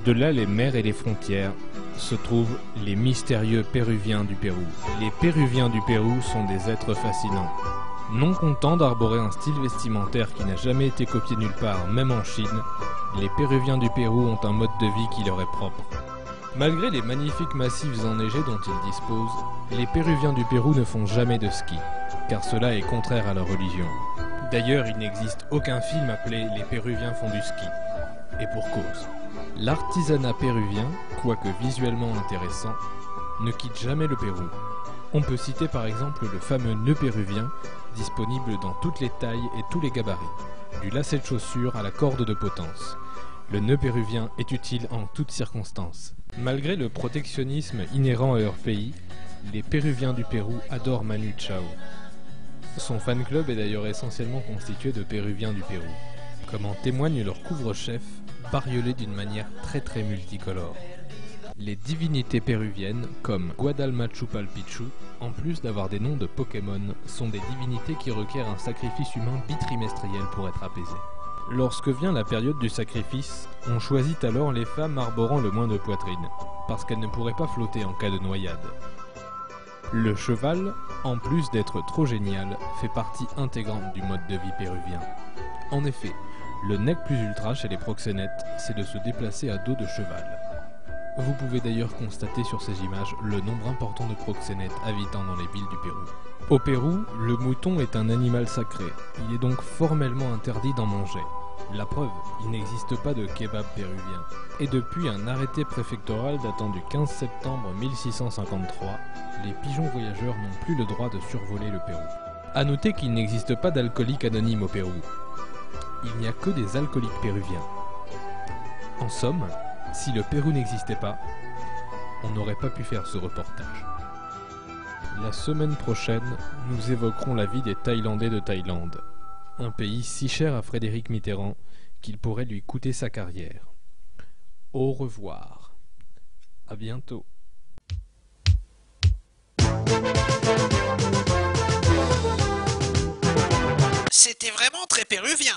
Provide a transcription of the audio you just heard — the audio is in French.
Par-delà les mers et les frontières se trouvent les mystérieux Péruviens du Pérou. Les Péruviens du Pérou sont des êtres fascinants. Non contents d'arborer un style vestimentaire qui n'a jamais été copié nulle part, même en Chine, les Péruviens du Pérou ont un mode de vie qui leur est propre. Malgré les magnifiques massifs enneigés dont ils disposent, les Péruviens du Pérou ne font jamais de ski, car cela est contraire à leur religion. D'ailleurs, il n'existe aucun film appelé « Les Péruviens font du ski ». Et pour cause. L'artisanat péruvien, quoique visuellement intéressant, ne quitte jamais le Pérou. On peut citer par exemple le fameux nœud péruvien, disponible dans toutes les tailles et tous les gabarits, du lacet de chaussure à la corde de potence. Le nœud péruvien est utile en toutes circonstances. Malgré le protectionnisme inhérent à leur pays, les Péruviens du Pérou adorent Manu Chao. Son fan club est d'ailleurs essentiellement constitué de Péruviens du Pérou, comme en témoigne leur couvre-chef, bariolé d'une manière très multicolore. Les divinités péruviennes, comme Guadalmachu-Palpichu, en plus d'avoir des noms de Pokémon, sont des divinités qui requièrent un sacrifice humain bitrimestriel pour être apaisées. Lorsque vient la période du sacrifice, on choisit alors les femmes arborant le moins de poitrine, parce qu'elles ne pourraient pas flotter en cas de noyade. Le cheval, en plus d'être trop génial, fait partie intégrante du mode de vie péruvien. En effet, le nec plus ultra chez les proxénètes, c'est de se déplacer à dos de cheval. Vous pouvez d'ailleurs constater sur ces images le nombre important de proxénètes habitant dans les villes du Pérou. Au Pérou, le mouton est un animal sacré, il est donc formellement interdit d'en manger. La preuve, il n'existe pas de kebab péruvien. Et depuis un arrêté préfectoral datant du 15 septembre 1653, les pigeons voyageurs n'ont plus le droit de survoler le Pérou. A noter qu'il n'existe pas d'alcoolique anonyme au Pérou. Il n'y a que des alcooliques péruviens. En somme, si le Pérou n'existait pas, on n'aurait pas pu faire ce reportage. La semaine prochaine, nous évoquerons la vie des Thaïlandais de Thaïlande, un pays si cher à Frédéric Mitterrand qu'il pourrait lui coûter sa carrière. Au revoir. À bientôt. C'était vraiment très péruvien.